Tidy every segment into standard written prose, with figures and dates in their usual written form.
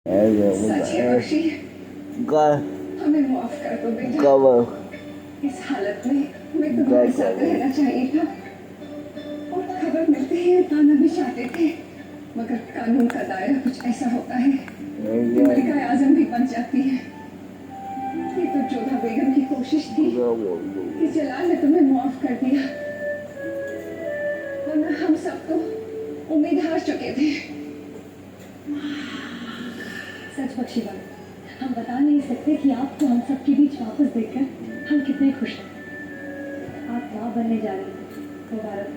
सच है बख्शी, हमें माफ कर दो बेटा। इस हालत में हमें तुम्हारे साथ रहना चाहिए था और खबर मिलते ही बताना भी चाहते थे, मगर कानून का दायरा कुछ ऐसा होता है कि मलिका आजम भी बन जाती है। ये तो जोधा बेगम की कोशिश थी कि जलाल ने तुम्हें माफ कर दिया, वरना हम सब तो उम्मीद हार चुके थे। सच बख्शी बात, हम बता नहीं सकते कि आपको हम सबके बीच वापस देखकर हम कितने खुश हैं। आप माँ बनने जा रही हैं, मुबारक।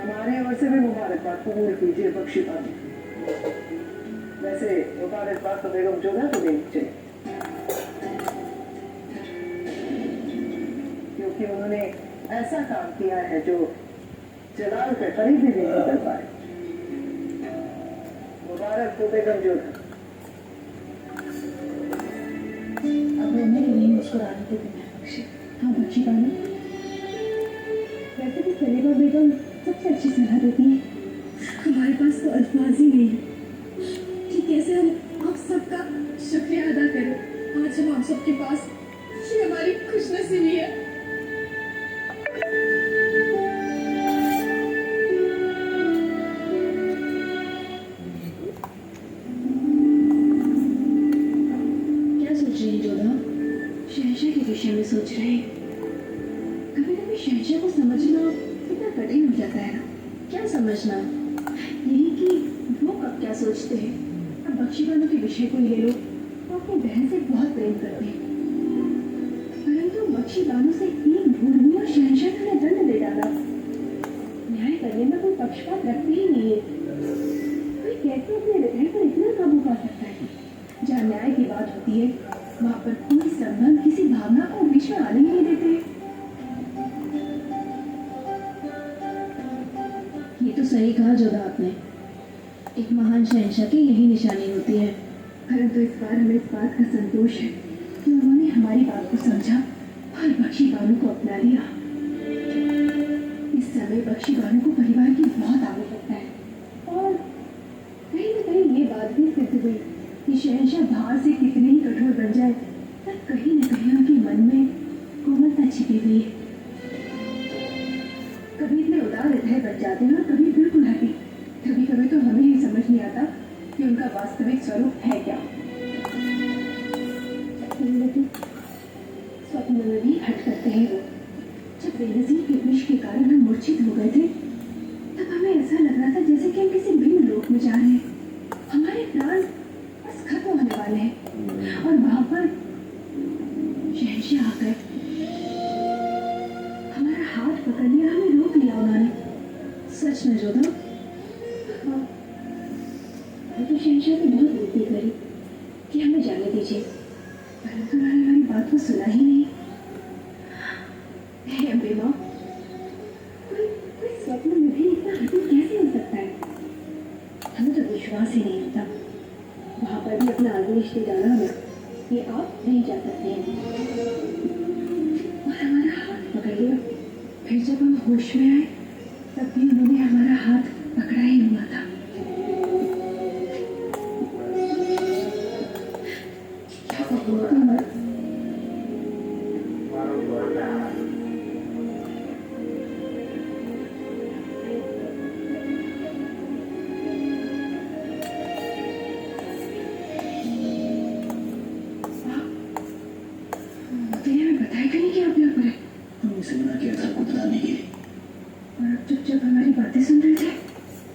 हमारे ओर से भी मुबारकबाद कबूल कीजिए बख्शी बाजी। वैसे मुबारकबाद तो बेगम जोधा को देनी चाहिए, क्योंकि उन्होंने ऐसा काम किया है जो जलाल के करीबी भी नहीं कर पाए। मुबारक हो बेगम जोधा। अब रोने के लिए मुस्कुराने के दिन है बख्शी। हाँ बख्शी बानो, वैसे भी सलीमा बेगम सबसे अच्छी सलाह देती है। हमारे पास तो अल्फाज ही नहीं है कि कैसे हम आप सबका शुक्रिया अदा करें। आज हम आप सबके पास, ये हमारी खुशनसीबी है। क्या सोच रही है जोधा? शहंशाह के विषय में सोच रहे हैं। कभी कभी शहंशाह को समझना कितना कठिन हो जाता है ना। क्या समझना? यही कि वो कब क्या सोचते हैं। अब बख्शी बानो के विषय को ही ले लो, वो अपनी बहन से बहुत प्रेम करते हैं, परंतु बख्शी बानो से एक भूल हुई और शहंशाह ने उन्हें दंड दे डाला। न्याय करने में कोई पक्षपात रखते ही नहीं है। कोई कैसे अपने हृदय पर इतना काबू पा सकता है? जहाँ न्याय की बात होती है वहाँ पर कोई संबंध किसी भावना को बीच में आने ही नहीं देते। ये तो सही कहा जोधा आपने, एक महान शहंशाह की यही निशानी होती है। परंतु इस बार हमें इस बात का संतोष है कि उन्होंने हमारी बात को समझा और बख्शी बानो को अपना लिया। इस समय बख्शी बानो को परिवार की बहुत आवश्यकता है और कहीं न कहीं ये बात भी सिद्ध हुई कि शहंशाह बाहर से कितने ही कठोर बन जाए, तब कहीं न कहीं उनके मन में कोमलता छिपी हुई है। कभी इतने उदार हृदय बन जाते हैं और कभी बिल्कुल हटी। कभी कभी तो हमें ही समझ नहीं आता कि उनका वास्तविक स्वरूप है क्या। स्वप्न में भी हट करते हैं वो। जब बेनजीर के विष के कारण हम मूर्छित हो गए थे, तब हमें ऐसा लग रहा था जैसे कि हम किसी भिन्न लोक में जा रहे हैं। हमारे प्राण बस खत्म होने वाले हैं और वहां पर शहंशाह आ गए। हमारा हाथ पकड़ लिया, हमें रोक लिया उन्होंने। सच में जोधा, हाँ, तो शहंशाह ने बहुत विनती करी कि हमें जाने दीजिए, परंतु उन्होंने हमारी बात को सुना ही नहीं। हे अम्बे माँ, कोई स्वप्न में भी इतना हठी कैसे हो सकता है? हमें तो विश्वास ही नहीं होता। वहां पर भी अपना आदेश दे डाला हमें, ये आप नहीं जा सकते हैं, और हमारा हाथ पकड़ लिया। फिर जब हम होश में आए, तब भी उन्होंने हमारा हाथ पकड़ा ही हुआ था। क्या करूँ तो मैं? बताएगा नहीं कि आप यहाँ पर हैं। हमने से मना किया था आपको बताने के लिए, और अब चुपचाप हमारी बातें सुन रहे थे।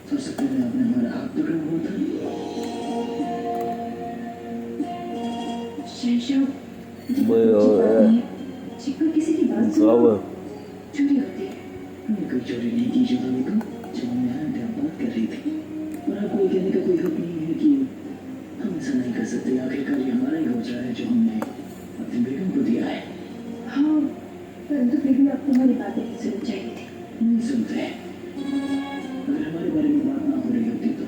सबसे पहले आपने हमारा हाथ पकड़ा हुआ था। शहंशाह, चिक्कर किसी की बात सुनो, चोरी होती है। हमने कोई चोरी नहीं की जोधा बेगम। जब हम यहाँ पे बात कर रही थी, और आपको ये कहने का कोई हक नहीं है कि हम ऐसा नहीं कर सकते। आखिरकार ये हमारा ही होता है जो हमने अपनी बेगम को दिया है। हाँ, परंतु फिर भी आपको हमारी बातें नहीं सुननी चाहिए थी। नहीं सुनते। अगर हमारे बारे में बात ना हो रही होती तो,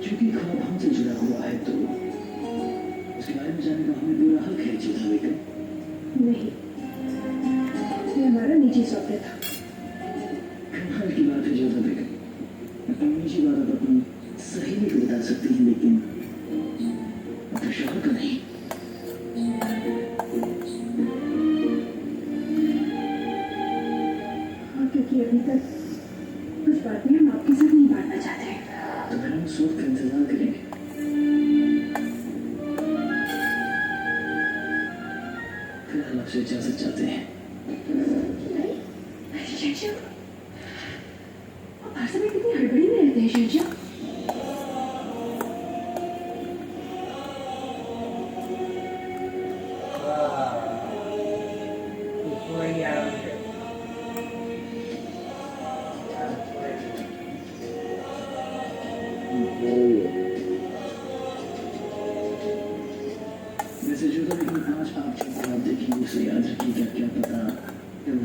क्योंकि ख्वाब हमसे जुड़ा हुआ है, तो उसके बारे में जानने का हमें पूरा हक है जोधा बेगम। नहीं, ये हमारा निजी स्वप्न था। कमाल की बात है जोधा बेगम, अपनी निजी बात आप अपनी सहेली को बता सकती हैं, लेकिन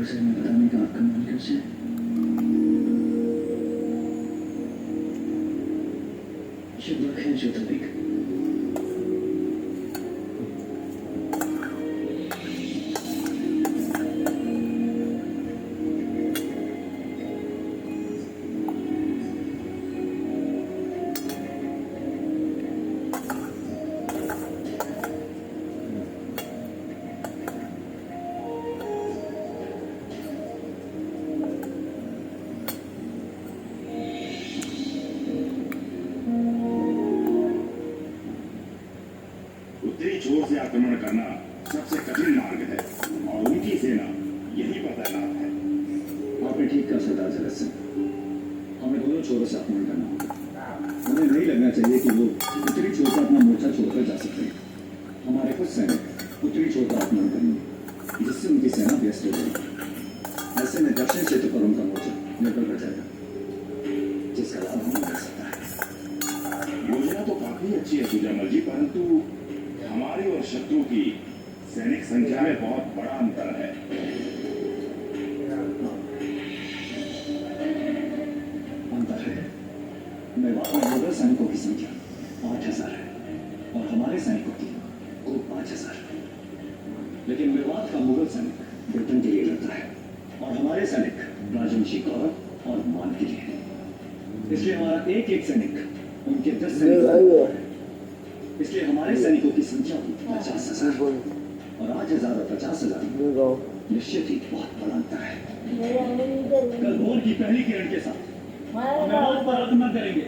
उसे मैं बताने का आपका मन कैसे है? शुभ है जो तरीक उत्तरी छोर से आक्रमण करना सबसे कठिन मार्ग है और उनकी सेना यहीं पर तैनात है। आपने ठीक कहा सरदार जगत सिंह, हमें दोनों छोरों से आक्रमण करना होगा। हमें नहीं लगना चाहिए कि वो उत्तरी छोर पर अपना मोर्चा छोड़कर जा सकते हैं। हमारे कुछ सैनिक उत्तरी छोर पर आक्रमण करेंगे जिससे उनकी सेना व्यस्त हो जाएगी। ऐसे में दक्षिण क्षेत्र पर उनका मोर्चा निर्भर कर जाएगा, जिसका लाभ हमें मिल सकता है। योजना तो काफी अच्छी है सुजामल जी, परंतु हमारी और शत्रु की सैनिक संख्या में बहुत बड़ा अंतर है। अंतर है। मेवात में मुगल सैनिकों की संख्या 5000 है और हमारे सैनिकों की कुल 5000। लेकिन मेवात का मुगल सैनिक ब्रिटेन के लिए लड़ता है और हमारे सैनिक राजवंशी गौरव और मान के लिए। इसलिए हमारा एक एक सैनिक उनके 10 सैनिक, इसलिए हमारे सैनिकों की संख्या 50,000 और 8,000 और 50,000 निश्चित ही बहुत बड़ा अंतर है। कल भोर की पहली किरण के साथ हम मेवात पर आक्रमण करेंगे।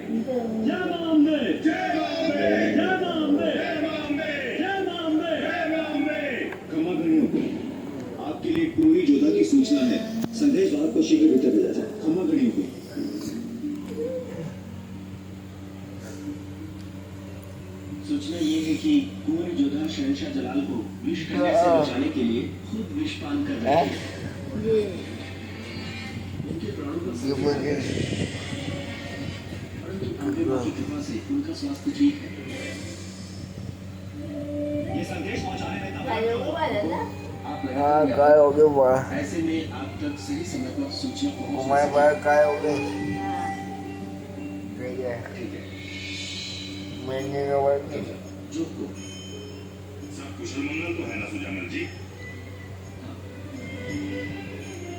जय मामले, जय बॉम्बे, जय मामले, जय बॉम्बे, जय मामले। जय बॉम्बे। खम्मागणियों को आपके लिए क्रूरी योद्धा की सूचना है। संदेश वाहक को शीघ्र भीतर भेजा जाए। खम्मागणियों को सूचना ये है कि कुंवर योद्धा शहंशाह जलाल को विष करने से बचाने के लिए खुद विषपान कर रहे हैं। उनके प्राणों का संकट है, परंतु अंबिका की कृपा से उनका स्वास्थ्य ठीक है। ये संदेश पहुंचाने में आप हाँ काय हो गए बड़ा ऐसे में आप तक सही समय पर सूचना पहुंच हमारे पास काय हो गए ठीक है ठीक है। महीने का वर्क जो को सब कुशल मंगल तो है ना सुजामल जी?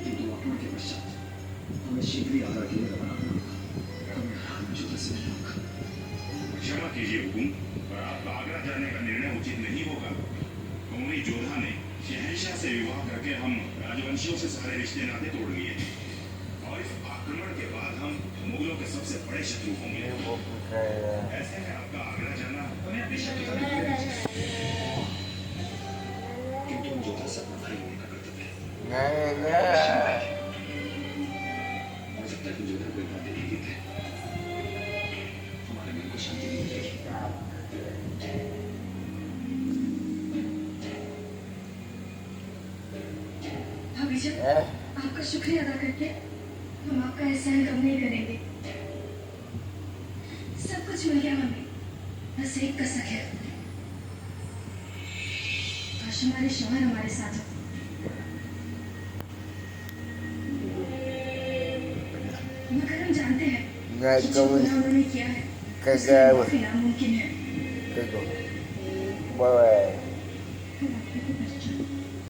किंतु आक्रमण के पश्चात हमें शीघ्र ही आगरा के लिए रवाना होना होगा। हमें हाल में जो दस लोग क्षमा कीजिए हुकुम, पर आपका आगरा जाने का निर्णय उचित नहीं होगा। कुंवरी जोधा ने शहंशाह से विवाह करके हम राजवंशियों से सारे रिश्ते नाते तोड़ लिए थे और इस आक्रमण के बाद हम मुगलों के सबसे बड़े शत्रु होंगे। ऐसे में आपका आगरा जाना हमें अपनी शक्ति का दुख देना चाहिए। किंतु हम जोधा से अपना भाई होने का कर्तव्य है। नहीं और जब तक हम जोधा को एक बात नहीं देते हमारे मन को शांति नहीं मिलेगी। भाभी जी, आपका शुक्रिया अदा करके हम आपका एहसान कम नहीं करेंगे। सब कुछ मिल गया हमें, बस एक कसक है। काश हमारे शौहर हमारे साथ हो। मगर हम जानते हैं कि जो गुनाह उन्होंने किया है उससे माफी नामुमकिन है। देखो बाय हम आपको कुछ